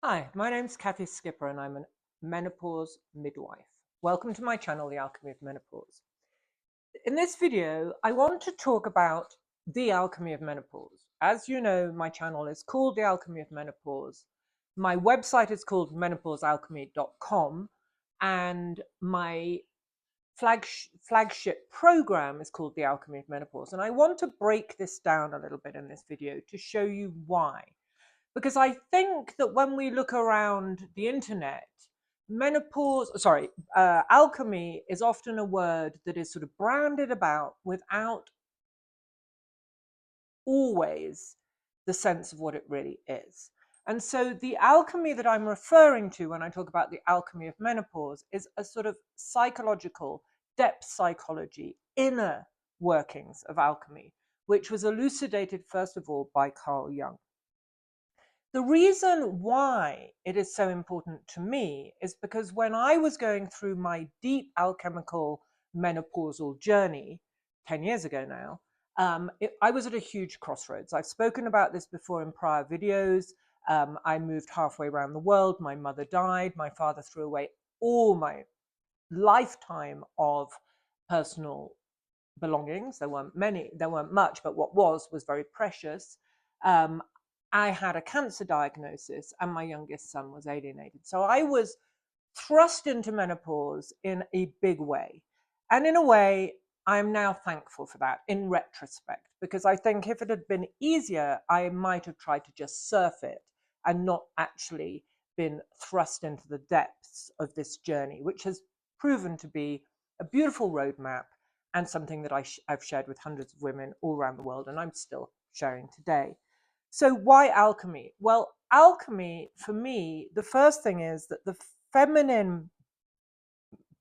Hi, my name's Kathy Skipper and I'm a menopause midwife. Welcome to my channel, The Alchemy of Menopause. In this video, I want to talk about the alchemy of menopause. As you know, my channel is called The Alchemy of Menopause. My website is called menopausealchemy.com and my flagship program is called The Alchemy of Menopause. And I want to break this down a little bit in this video to show you why. Because I think that when we look around the internet, alchemy is often a word that is sort of branded about without always the sense of what it really is. And so the alchemy that I'm referring to when I talk about the alchemy of menopause is a sort of psychological, depth psychology, inner workings of alchemy, which was elucidated first of all by Carl Jung. The reason why it is so important to me is because when I was going through my deep alchemical menopausal journey 10 years ago now, I was at a huge crossroads. I've spoken about this before in prior videos. I moved halfway around the world. My mother died. My father threw away all my lifetime of personal belongings. There weren't many, there weren't much, but what was very precious. I had a cancer diagnosis and my youngest son was alienated. So I was thrust into menopause in a big way. And in a way, I'm now thankful for that in retrospect, because I think if it had been easier, I might have tried to just surf it and not actually been thrust into the depths of this journey, which has proven to be a beautiful roadmap and something that I've shared with hundreds of women all around the world, and I'm still sharing today. So why alchemy? Well, alchemy, for me, the first thing is that the feminine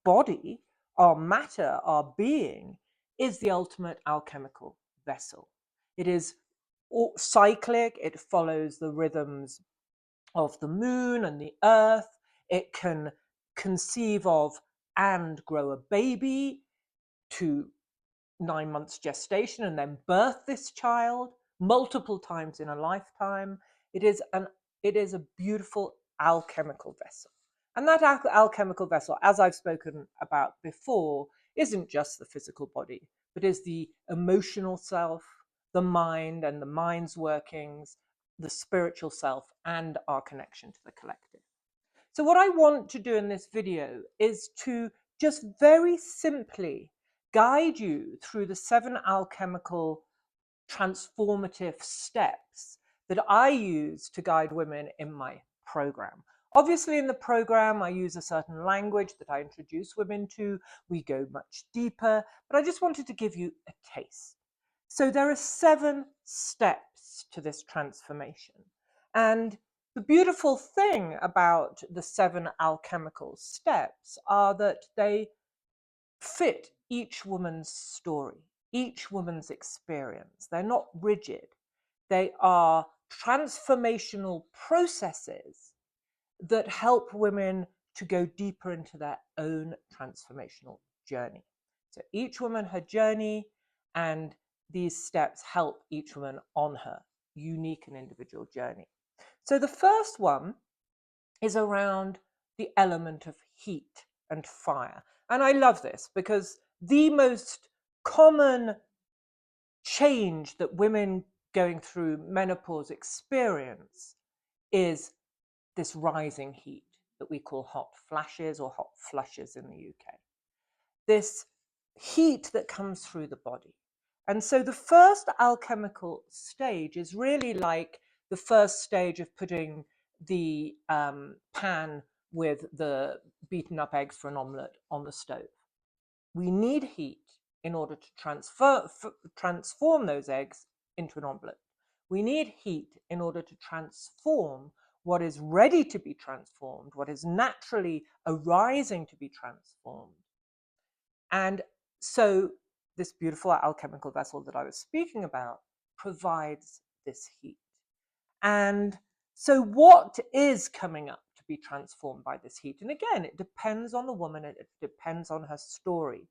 body, our matter, our being, is the ultimate alchemical vessel. It is cyclic, it follows the rhythms of the moon and the earth. It can conceive of and grow a baby to 9 months gestation and then birth this child multiple times in a lifetime. It is a beautiful alchemical vessel. And that alchemical vessel, as I've spoken about before, isn't just the physical body, but is the emotional self, the mind and the mind's workings, the spiritual self, and our connection to the collective. So what I want to do in this video is to just very simply guide you through the 7 alchemical transformative steps that I use to guide women in my program. Obviously, in the program, I use a certain language that I introduce women to. We go much deeper, but I just wanted to give you a taste. So there are 7 steps to this transformation. And the beautiful thing about the 7 alchemical steps are that they fit each woman's story, each woman's experience. They're not rigid. They are transformational processes that help women to go deeper into their own transformational journey. So each woman her journey, and these steps help each woman on her unique and individual journey. So the first one is around the element of heat and fire. And I love this because the most common change that women going through menopause experience is this rising heat that we call hot flashes or hot flushes in the UK. This heat that comes through the body. And so the first alchemical stage is really like the first stage of putting the pan with the beaten up eggs for an omelette on the stove. We need heat in order to transform those eggs into an omelette. We need heat in order to transform what is ready to be transformed, what is naturally arising to be transformed. And so this beautiful alchemical vessel that I was speaking about provides this heat. And so what is coming up to be transformed by this heat? And again, it depends on the woman, it depends on her story,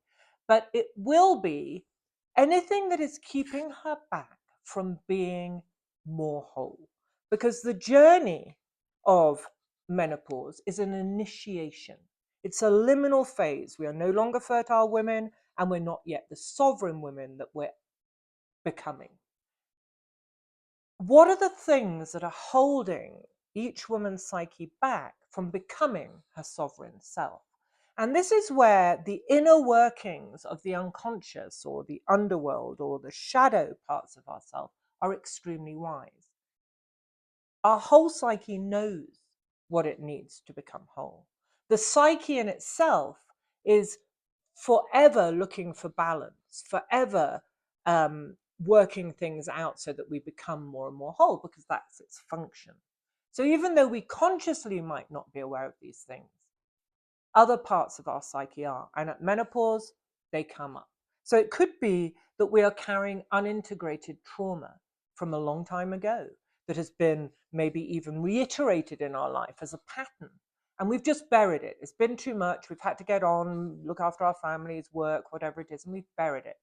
but it will be anything that is keeping her back from being more whole. Because the journey of menopause is an initiation. It's a liminal phase. We are no longer fertile women, and we're not yet the sovereign women that we're becoming. What are the things that are holding each woman's psyche back from becoming her sovereign self? And this is where the inner workings of the unconscious or the underworld or the shadow parts of ourselves are extremely wise. Our whole psyche knows what it needs to become whole. The psyche in itself is forever looking for balance, forever working things out so that we become more and more whole, because that's its function. So even though we consciously might not be aware of these things, other parts of our psyche are. And at menopause, they come up. So it could be that we are carrying unintegrated trauma from a long time ago that has been maybe even reiterated in our life as a pattern. And we've just buried it. It's been too much. We've had to get on, look after our families, work, whatever it is, and we've buried it.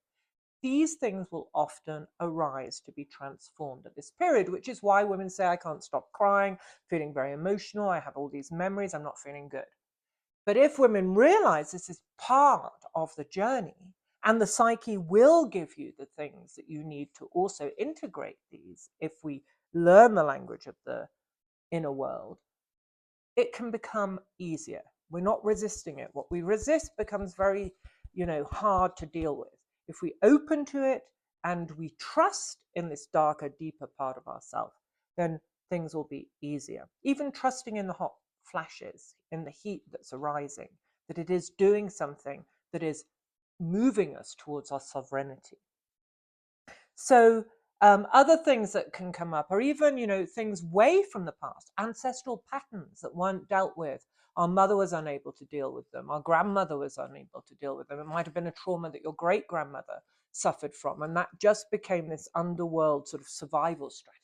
These things will often arise to be transformed at this period, which is why women say, I can't stop crying, feeling very emotional, I have all these memories, I'm not feeling good. But if women realize this is part of the journey, and the psyche will give you the things that you need to also integrate these, if we learn the language of the inner world, it can become easier. We're not resisting it. What we resist becomes very, hard to deal with. If we open to it and we trust in this darker, deeper part of ourselves, then things will be easier. Even trusting in the hot flashes, in the heat that's arising, that it is doing something that is moving us towards our sovereignty. So other things that can come up are even, things way from the past, ancestral patterns that weren't dealt with. Our mother was unable to deal with them. Our grandmother was unable to deal with them. It might have been a trauma that your great grandmother suffered from. And that just became this underworld sort of survival strategy.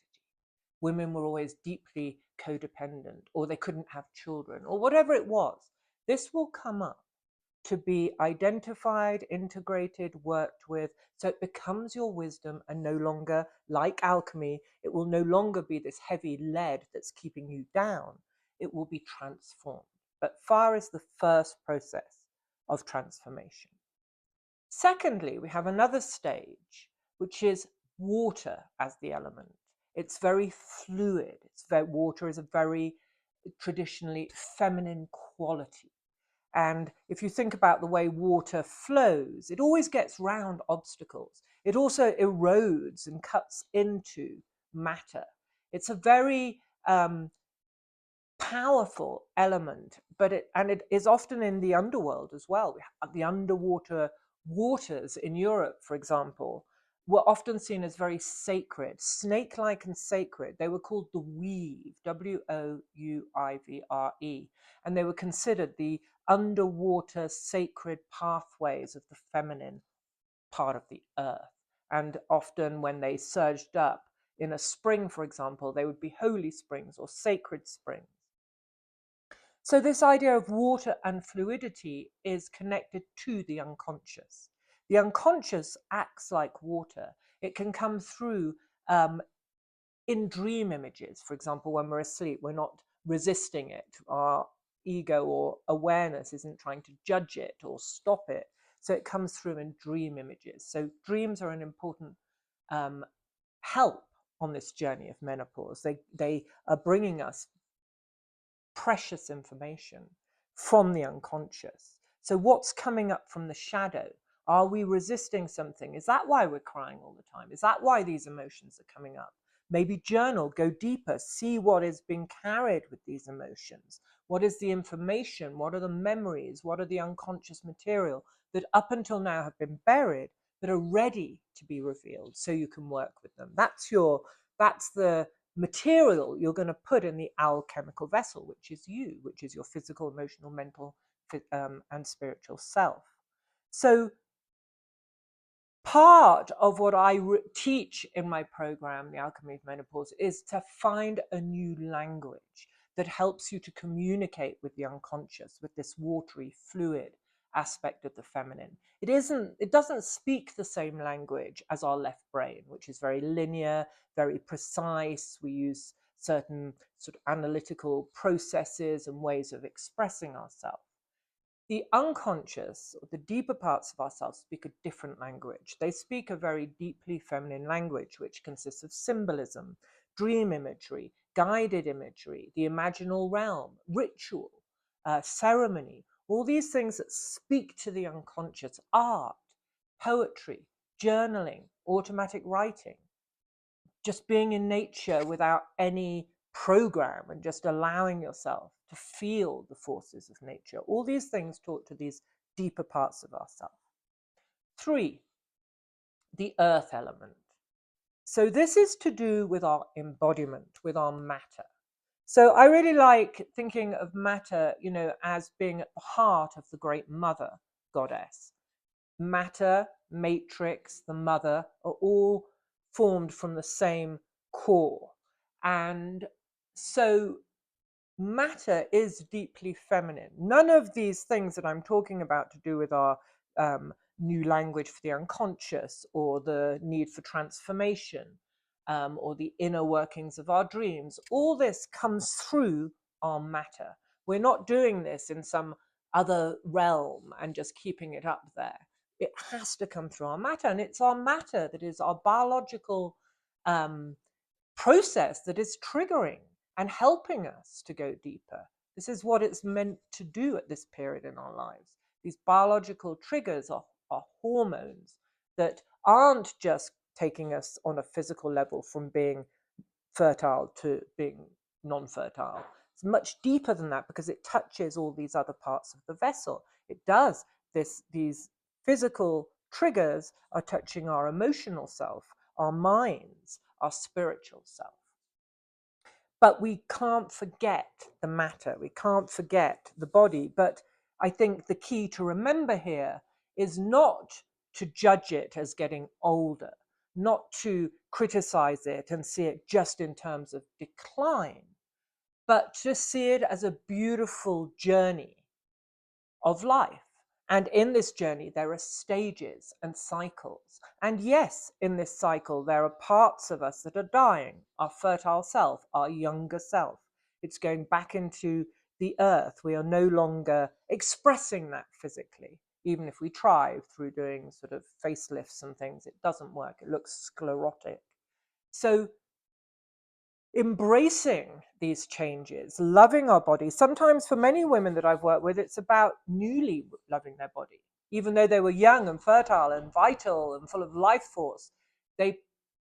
Women were always deeply codependent, or they couldn't have children, or whatever it was. This will come up to be identified, integrated, worked with, so it becomes your wisdom and no longer, like alchemy, it will no longer be this heavy lead that's keeping you down. It will be transformed. But fire is the first process of transformation. Secondly, we have another stage, which is water as the element. It's very fluid. Water is a very traditionally feminine quality. And if you think about the way water flows, it always gets round obstacles. It also erodes and cuts into matter. It's a very powerful element, but it is often in the underworld as well. The underwater waters in Europe, for example, were often seen as very sacred, snake-like and sacred. They were called the weave, Wouivre, and they were considered the underwater sacred pathways of the feminine part of the earth. And often when they surged up in a spring, for example, they would be holy springs or sacred springs. So this idea of water and fluidity is connected to the unconscious. The unconscious acts like water. It can come through in dream images. For example, when we're asleep, we're not resisting it. Our ego or awareness isn't trying to judge it or stop it. So it comes through in dream images. So dreams are an important help on this journey of menopause. They are bringing us precious information from the unconscious. So what's coming up from the shadow? Are we resisting something? Is that why we're crying all the time? Is that why these emotions are coming up? Maybe journal, go deeper, see what is being carried with these emotions. What is the information? What are the memories? What are the unconscious material that up until now have been buried that are ready to be revealed so you can work with them? That's the material you're going to put in the alchemical vessel, which is you, which is your physical, emotional, mental, and spiritual self. So part of what I teach in my program, The Alchemy of Menopause, is to find a new language that helps you to communicate with the unconscious, with this watery, fluid aspect of the feminine. It doesn't speak the same language as our left brain, which is very linear, very precise. We use certain sort of analytical processes and ways of expressing ourselves. The unconscious, or the deeper parts of ourselves, speak a different language. They speak a very deeply feminine language, which consists of symbolism, dream imagery, guided imagery, the imaginal realm, ritual, ceremony, all these things that speak to the unconscious, art, poetry, journaling, automatic writing, just being in nature without any program and just allowing yourself to feel the forces of nature. All these things talk to these deeper parts of ourselves. 3, the earth element. So this is to do with our embodiment, with our matter. So I really like thinking of matter, as being at the heart of the great mother goddess. Matter, matrix, the mother are all formed from the same core. And so matter is deeply feminine. None of these things that I'm talking about to do with our new language for the unconscious, or the need for transformation, or the inner workings of our dreams, all this comes through our matter. We're not doing this in some other realm and just keeping it up there. It has to come through our matter, and it's our matter that is our biological process that is triggering and helping us to go deeper. This is what it's meant to do at this period in our lives. These biological triggers are hormones that aren't just taking us on a physical level from being fertile to being non-fertile. It's much deeper than that, because it touches all these other parts of the vessel. It does this. These physical triggers are touching our emotional self, our minds, our spiritual self. But we can't forget the matter. We can't forget the body. But I think the key to remember here is not to judge it as getting older, not to criticize it and see it just in terms of decline, but to see it as a beautiful journey of life. And in this journey, there are stages and cycles. And yes, in this cycle, there are parts of us that are dying, our fertile self, our younger self. It's going back into the earth. We are no longer expressing that physically. Even if we try through doing sort of facelifts and things, it doesn't work. It looks sclerotic. So embracing these changes, loving our body. Sometimes for many women that I've worked with, it's about newly loving their body. Even though they were young and fertile and vital and full of life force, they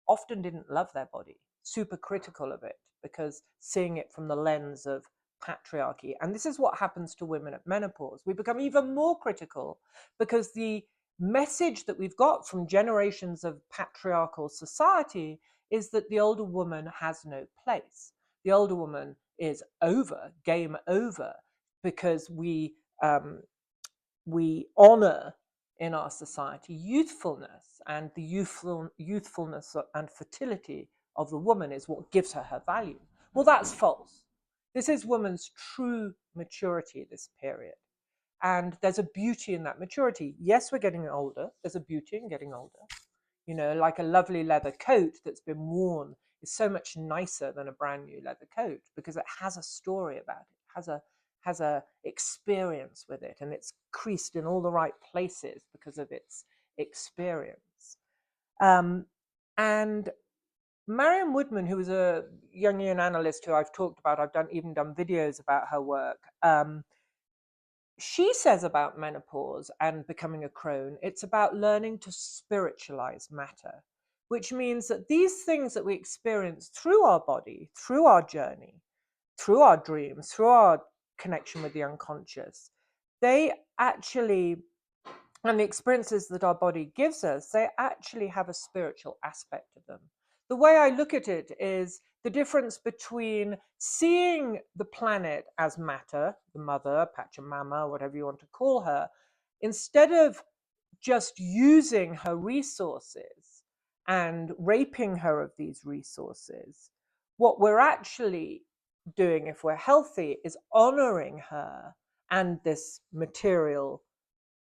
often didn't love their body, super critical of it, because seeing it from the lens of patriarchy. And this is what happens to women at menopause. We become even more critical, because the message that we've got from generations of patriarchal society is that the older woman has no place. The older woman is over, game over, because we honor in our society youthfulness, and the youthfulness and fertility of the woman is what gives her her value. Well, that's false. This is woman's true maturity, this period. And there's a beauty in that maturity. Yes, we're getting older. There's a beauty in getting older. Like a lovely leather coat that's been worn is so much nicer than a brand new leather coat, because it has a story about it, has a experience with it, and it's creased in all the right places because of its experience. And Marion Woodman, who was a Jungian analyst who I've talked about, I've even done videos about her work. She says about menopause and becoming a crone, it's about learning to spiritualize matter, which means that these things that we experience through our body, through our journey, through our dreams, through our connection with the unconscious, they actually, and the experiences that our body gives us, they actually have a spiritual aspect to them. The way I look at it is the difference between seeing the planet as matter, the mother, Pachamama, whatever you want to call her, instead of just using her resources and raping her of these resources. What we're actually doing, if we're healthy, is honoring her and this material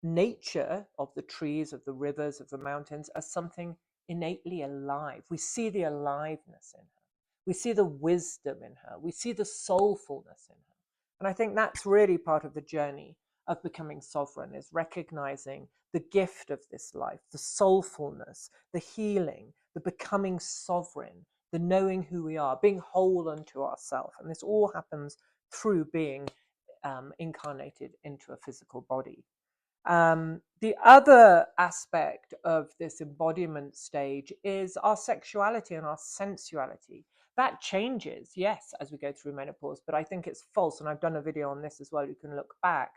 nature of the trees, of the rivers, of the mountains as something innately alive. We see the aliveness in her. We see the wisdom in her. We see the soulfulness in her. And I think that's really part of the journey of becoming sovereign, is recognizing the gift of this life, the soulfulness, the healing, the becoming sovereign, the knowing who we are, being whole unto ourselves. And this all happens through being incarnated into a physical body. The other aspect of this embodiment stage is our sexuality and our sensuality. That changes, yes, as we go through menopause, but I think it's false, and I've done a video on this as well, you can look back.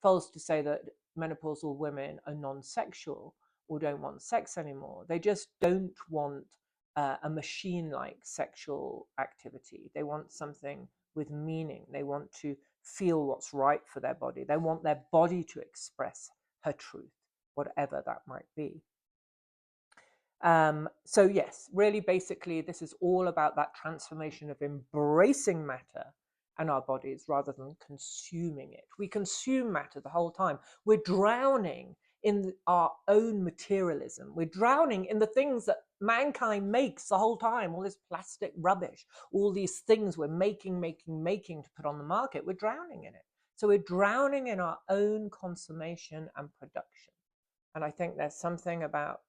False to say that menopausal women are non-sexual or don't want sex anymore. They just don't want a machine-like sexual activity. They want something with meaning. They want to feel what's right for their body. They want their body to express her truth, whatever that might be. So yes, really basically this is all about that transformation of embracing matter and our bodies rather than consuming it. We consume matter the whole time. We're drowning in our own materialism. We're drowning in the things that mankind makes the whole time, all this plastic rubbish, all these things we're making to put on the market. We're drowning in it. So we're drowning in our own consummation and production. And I think there's something about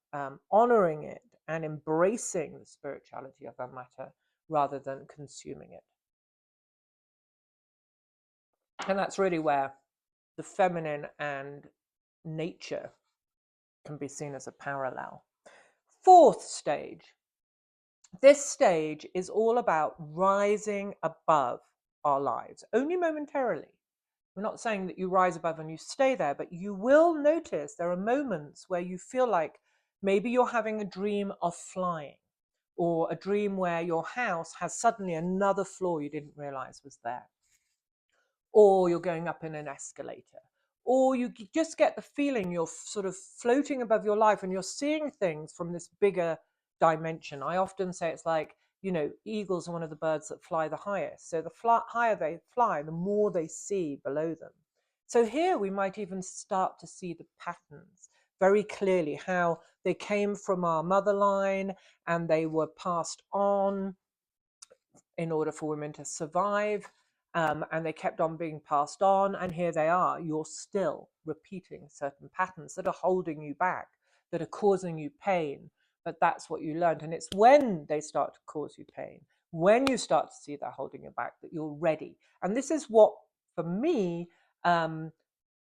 honoring it and embracing the spirituality of our matter rather than consuming it. And that's really where the feminine and nature can be seen as a parallel. Fourth stage. This stage is all about rising above our lives, only momentarily. We're not saying that you rise above and you stay there, but you will notice there are moments where you feel like maybe you're having a dream of flying, or a dream where your house has suddenly another floor you didn't realize was there, or you're going up in an escalator, or you just get the feeling you're sort of floating above your life and you're seeing things from this bigger dimension. I often say it's like, you know, eagles are one of the birds that fly the highest. So the higher they fly, the more they see below them. So here we might even start to see the patterns very clearly, how they came from our mother line and they were passed on in order for women to survive. And they kept on being passed on. And here they are. You're still repeating certain patterns that are holding you back, that are causing you pain. But that's what you learned. And it's when they start to cause you pain, when you start to see that holding you back, that you're ready. And this is what, for me,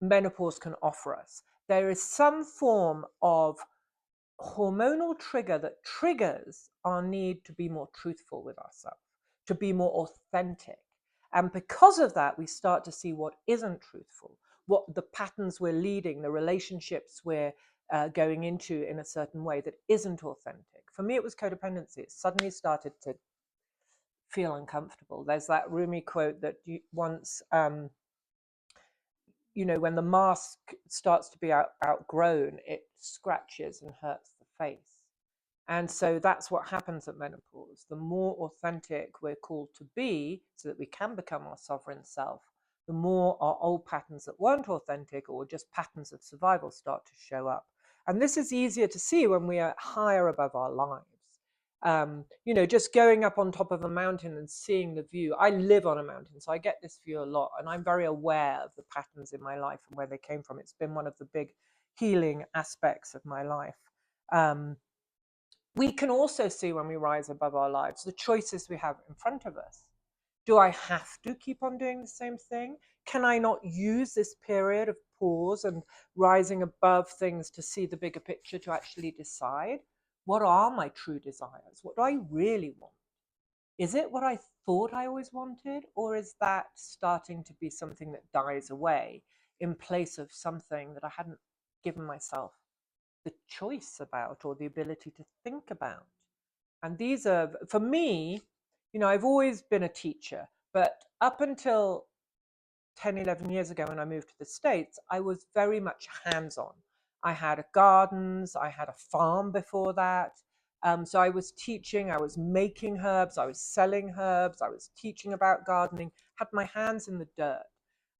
menopause can offer us. There is some form of hormonal trigger that triggers our need to be more truthful with ourselves, to be more authentic. And because of that, we start to see what isn't truthful, what the patterns we're leading, the relationships we're going into in a certain way that isn't authentic. For me, it was codependency. It suddenly started to feel uncomfortable. There's that Rumi quote that once, you know, when the mask starts to be outgrown, it scratches and hurts the face. And so that's what happens at menopause. The more authentic we're called to be so that we can become our sovereign self, the more our old patterns that weren't authentic or just patterns of survival start to show up. And this is easier to see when we are higher above our lives. You know, just going up on top of a mountain and seeing the view. I live on a mountain, so I get this view a lot, and I'm very aware of the patterns in my life and where they came from. It's been one of the big healing aspects of my life. We can also see when we rise above our lives the choices we have in front of us. Do I have to keep on doing the same thing? Can I not use this period of pause and rising above things to see the bigger picture, to actually decide what are my true desires? What do I really want? Is it what I thought I always wanted, or is that starting to be something that dies away in place of something that I hadn't given myself the choice about or the ability to think about? And these are, for me, you know, I've always been a teacher, but up until 10, 11 years ago when I moved to the States, I was very much hands-on. I had gardens, I had a farm before that. So I was teaching, I was making herbs, I was selling herbs, I was teaching about gardening, had my hands in the dirt.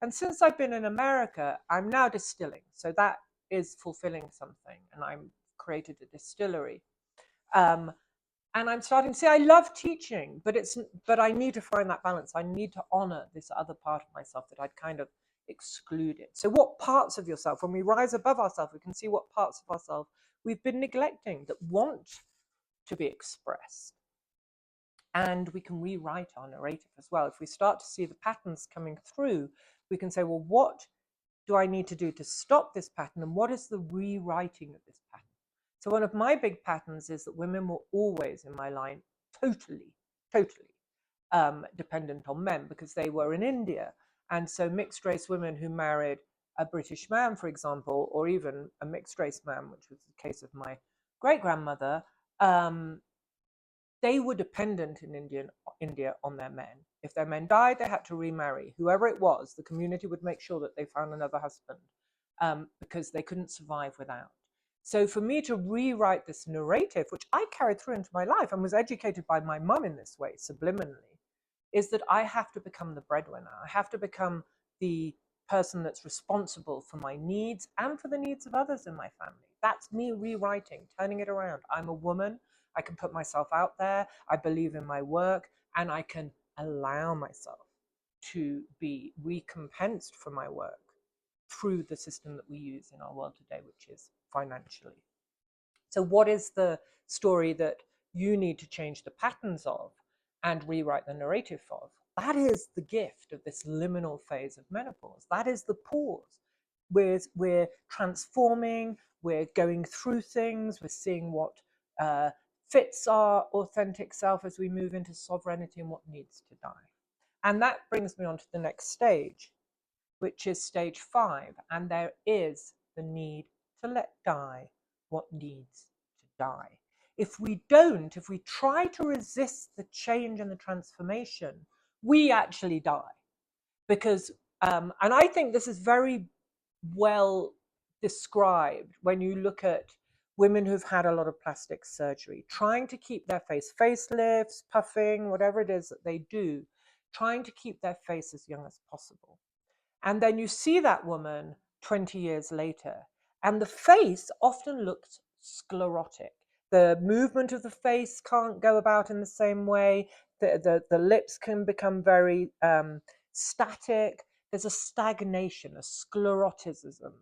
And since I've been in America, I'm now distilling. So that is fulfilling something. And I'm created a distillery. And I'm starting to see I love teaching, but I need to find that balance. I need to honor this other part of myself that I'd kind of excluded. So what parts of yourself, when we rise above ourselves, we can see what parts of ourselves we've been neglecting that want to be expressed. And we can rewrite our narrative as well. If we start to see the patterns coming through, we can say, well, what do I need to do to stop this pattern? And what is the rewriting of this pattern? So one of my big patterns is that women were always in my line totally, totally dependent on men because they were in India. And so mixed race women who married a British man, for example, or even a mixed race man, which was the case of my great grandmother, they were dependent in India on their men. If their men died, they had to remarry. Whoever it was, the community would make sure that they found another husband because they couldn't survive without. So for me to rewrite this narrative, which I carried through into my life and was educated by my mum in this way, subliminally, is that I have to become the breadwinner. I have to become the person that's responsible for my needs and for the needs of others in my family. That's me rewriting, turning it around. I'm a woman. I can put myself out there. I believe in my work, and I can allow myself to be recompensed for my work through the system that we use in our world today, which is financially. So what is the story that you need to change the patterns of and rewrite the narrative of? That is the gift of this liminal phase of menopause. That is the pause. We're transforming, we're going through things, we're seeing what fits our authentic self as we move into sovereignty and what needs to die. And that brings me on to the next stage, which is stage 5. And there is the need to let die what needs to die. If we don't, if we try to resist the change and the transformation, we actually die. Because, and I think this is very well described when you look at women who've had a lot of plastic surgery, trying to keep their face, facelifts, puffing, whatever it is that they do, trying to keep their face as young as possible. And then you see that woman 20 years later, and the face often looks sclerotic. The movement of the face can't go about in the same way. The lips can become very static. There's a stagnation, a scleroticism.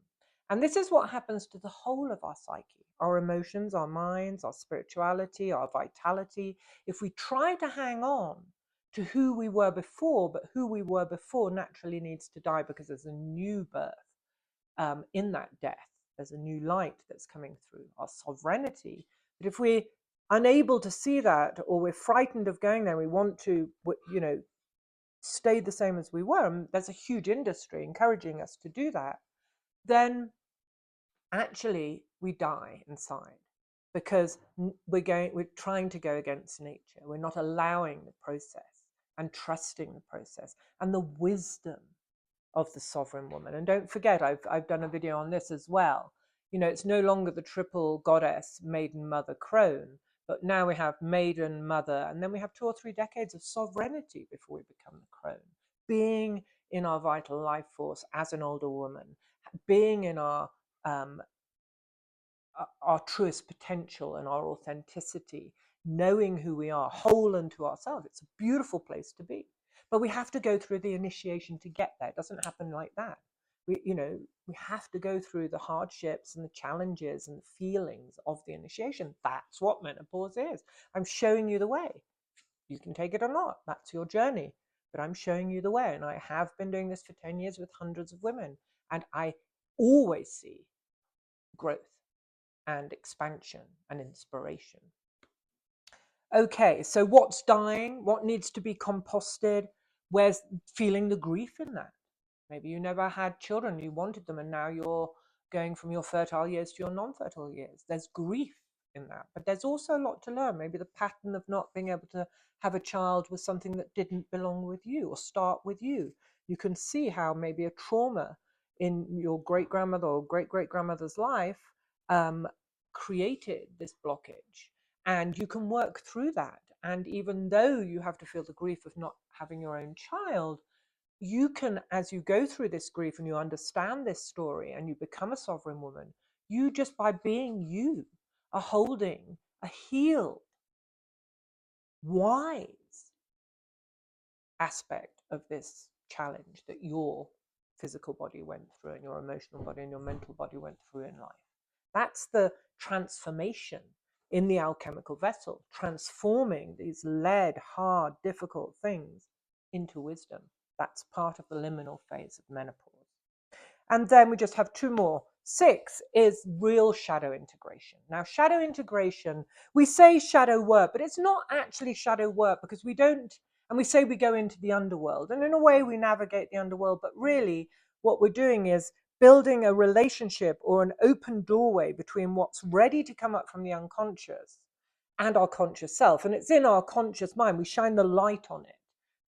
And this is what happens to the whole of our psyche, our emotions, our minds, our spirituality, our vitality. If we try to hang on to who we were before, but who we were before naturally needs to die because there's a new birth in that death. There's a new light that's coming through, our sovereignty. But if we're unable to see that, or we're frightened of going there, we want to, stay the same as we were, and there's a huge industry encouraging us to do that, then actually we die inside because we're trying to go against nature. We're not allowing the process and trusting the process and the wisdom of the sovereign woman. And don't forget, I've done a video on this as well. It's no longer the triple goddess, maiden, mother, crone, but now we have maiden, mother, and then we have 2 or 3 decades of sovereignty before we become the crone. Being in our vital life force as an older woman, being in our truest potential and our authenticity, knowing who we are, whole unto ourselves. It's a beautiful place to be. But we have to go through the initiation to get there. It doesn't happen like that. We have to go through the hardships and the challenges and the feelings of the initiation. That's what menopause is. I'm showing you the way. You can take it or not. That's your journey. But I'm showing you the way. And I have been doing this for 10 years with hundreds of women. And I always see growth and expansion and inspiration. Okay, so what's dying? What needs to be composted? Where's feeling the grief in that? Maybe you never had children, you wanted them, and now you're going from your fertile years to your non-fertile years. There's grief in that, but there's also a lot to learn. Maybe the pattern of not being able to have a child was something that didn't belong with you or start with you. You can see how maybe a trauma in your great-grandmother or great-great-grandmother's life created this blockage, and you can work through that. And even though you have to feel the grief of not having your own child, you can, as you go through this grief and you understand this story and you become a sovereign woman, you just by being you are holding a healed wise aspect of this challenge that your physical body went through and your emotional body and your mental body went through in life. That's the transformation in the alchemical vessel, transforming these lead, hard, difficult things into wisdom. That's part of the liminal phase of menopause. And then we just have two more. 6 is real shadow integration. Now, shadow integration, we say shadow work, but it's not actually shadow work because we don't, and we say we go into the underworld. And in a way, we navigate the underworld, but really what we're doing is building a relationship or an open doorway between what's ready to come up from the unconscious and our conscious self. And it's in our conscious mind. We shine the light on it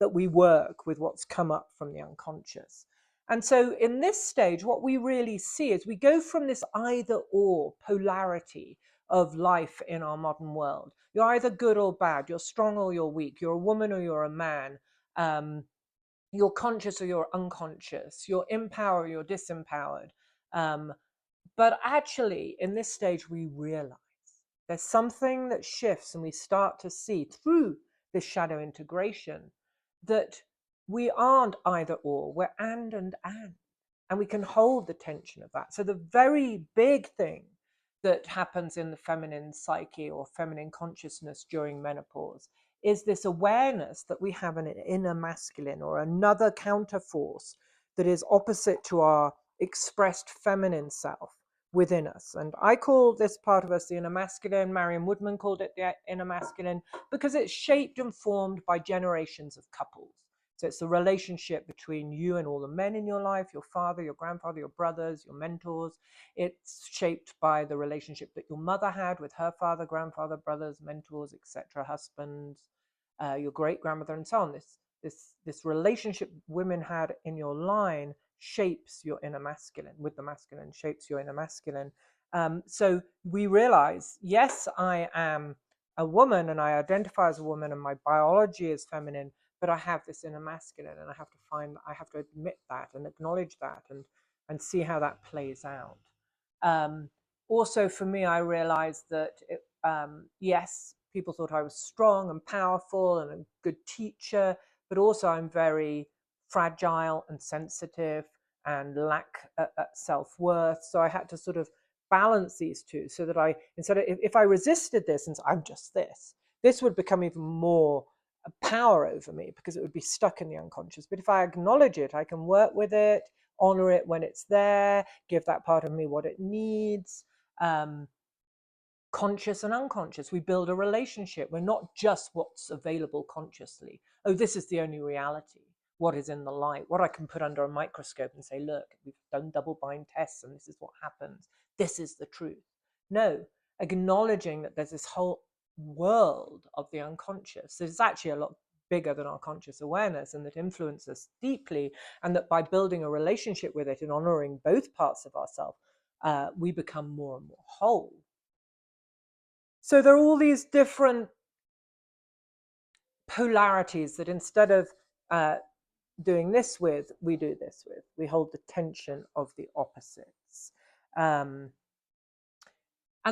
that we work with what's come up from the unconscious. And so in this stage, what we really see is we go from this either or polarity of life in our modern world. You're either good or bad, you're strong or you're weak, you're a woman or you're a man, you're conscious or you're unconscious, you're empowered or you're disempowered. But actually, in this stage, we realize there's something that shifts and we start to see through this shadow integration that we aren't either or, we're and. And we can hold the tension of that. So the very big thing that happens in the feminine psyche or feminine consciousness during menopause is this awareness that we have an inner masculine or another counterforce that is opposite to our expressed feminine self within us. And I call this part of us the inner masculine. Marion Woodman called it the inner masculine because it's shaped and formed by generations of couples. So it's the relationship between you and all the men in your life, your father, your grandfather, your brothers, your mentors. It's shaped by the relationship that your mother had with her father, grandfather, brothers, mentors, etc., husbands, your great grandmother, and so on. This relationship women had in your line shapes your inner masculine, with the masculine, shapes your inner masculine. So we realize, yes, I am a woman and I identify as a woman and my biology is feminine, but I have this inner masculine and I have to admit that and acknowledge that and see how that plays out. Also for me, I realized that yes, people thought I was strong and powerful and a good teacher, but also I'm very fragile and sensitive and lack self-worth. So I had to sort of balance these two so that instead of, if I resisted this and said, I'm just this would become even more power over me because it would be stuck in the unconscious. But if I acknowledge it, I can work with it, honor it when it's there, give that part of me what it needs. Conscious and unconscious, we build a relationship. We're not just what's available consciously. Oh, this is the only reality. What is in the light, what I can put under a microscope and say, look, we've done double blind tests and this is what happens. This is the truth. No, acknowledging that there's this whole world of the unconscious. So it's actually a lot bigger than our conscious awareness and that influences us deeply, and that by building a relationship with it and honoring both parts of ourselves, we become more and more whole. So there are all these different polarities that instead of doing this with, we do this with. We hold the tension of the opposites. And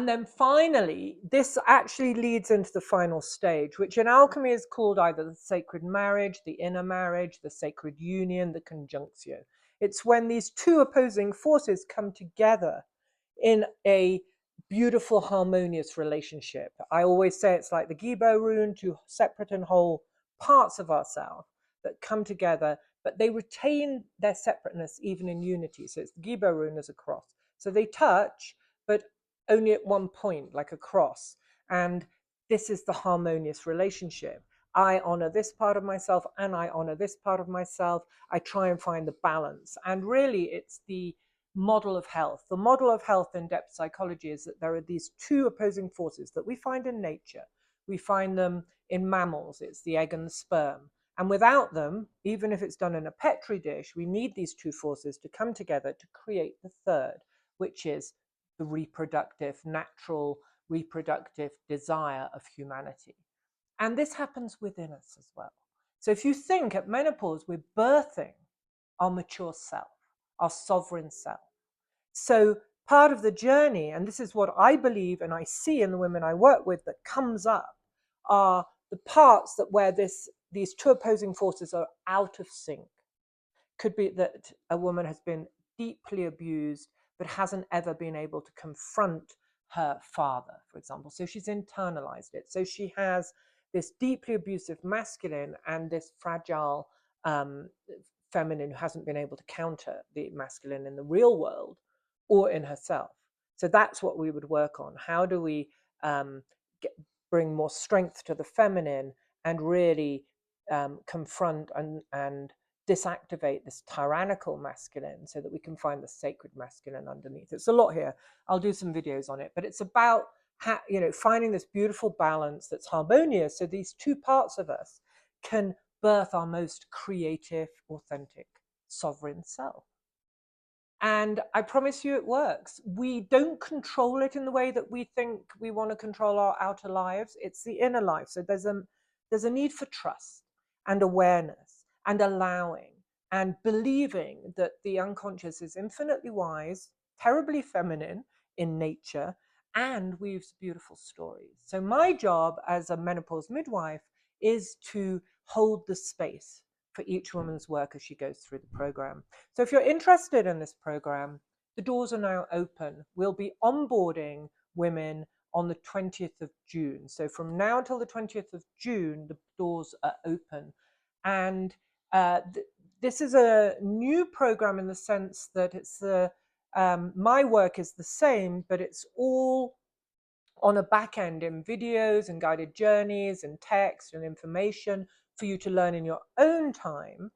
then finally, this actually leads into the final stage, which in alchemy is called either the sacred marriage, the inner marriage, the sacred union, the conjunctio. It's when these two opposing forces come together in a beautiful, harmonious relationship. I always say it's like the Gibo rune, two separate and whole parts of ourselves that come together, but they retain their separateness even in unity. So it's the Gibo rune as a cross. So they touch, but only at one point, like a cross. And this is the harmonious relationship. I honor this part of myself and I honor this part of myself. I try and find the balance. And really, it's the model of health. The model of health in depth psychology is that there are these two opposing forces that we find in nature. We find them in mammals. It's the egg and the sperm. And without them, even if it's done in a Petri dish, we need these two forces to come together to create the third, which is the reproductive, natural reproductive desire of humanity. And this happens within us as well. So if you think at menopause, we're birthing our mature self, our sovereign self. So part of the journey, and this is what I believe and I see in the women I work with that comes up, are the parts that where these two opposing forces are out of sync. Could be that a woman has been deeply abused but hasn't ever been able to confront her father, for example. So she's internalized it. So she has this deeply abusive masculine and this fragile feminine who hasn't been able to counter the masculine in the real world or in herself. So that's what we would work on. How do we bring more strength to the feminine and really confront and disactivate this tyrannical masculine so that we can find the sacred masculine underneath. It's a lot here. I'll do some videos on it, but it's about finding this beautiful balance that's harmonious so these two parts of us can birth our most creative, authentic, sovereign self. And I promise you it works. We don't control it in the way that we think we want to control our outer lives. It's the inner life. So there's a need for trust and awareness and allowing and believing that the unconscious is infinitely wise, terribly feminine in nature, and weaves beautiful stories. So my job as a menopause midwife is to hold the space for each woman's work as she goes through the program. So if you're interested in this program, the doors are now open. We'll be onboarding women on the 20th of June. So from now until the 20th of June, the doors are open. And this is a new program in the sense that it's my work is the same, but it's all on a back end in videos and guided journeys and text and information for you to learn in your own time.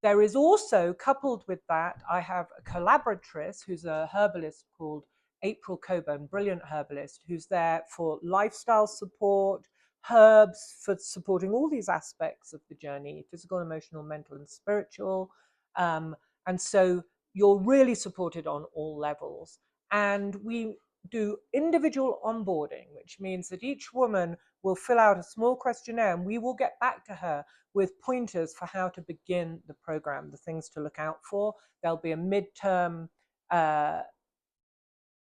There is also, coupled with that, I have a collaboratress who's a herbalist called April Coburn, brilliant herbalist, who's there for lifestyle support, herbs for supporting all these aspects of the journey, physical, emotional, mental, and spiritual. And so you're really supported on all levels. And we do individual onboarding, which means that each woman will fill out a small questionnaire and we will get back to her with pointers for how to begin the program, the things to look out for. There'll be a midterm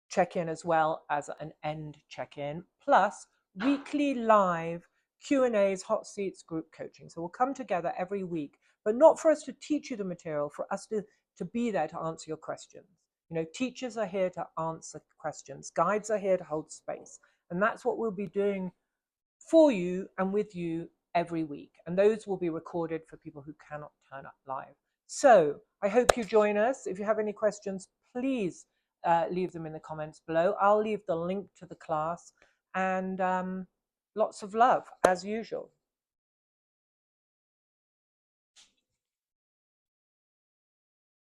check-in as well as an end check-in, plus weekly live Q&As, hot seats, group coaching. So we'll come together every week, but not for us to teach you the material, for us to be there to answer your questions. Teachers are here to answer questions. Guides are here to hold space. And that's what we'll be doing for you and with you every week. And those will be recorded for people who cannot turn up live. So I hope you join us. If you have any questions, please leave them in the comments below. I'll leave the link to the class, and lots of love as usual.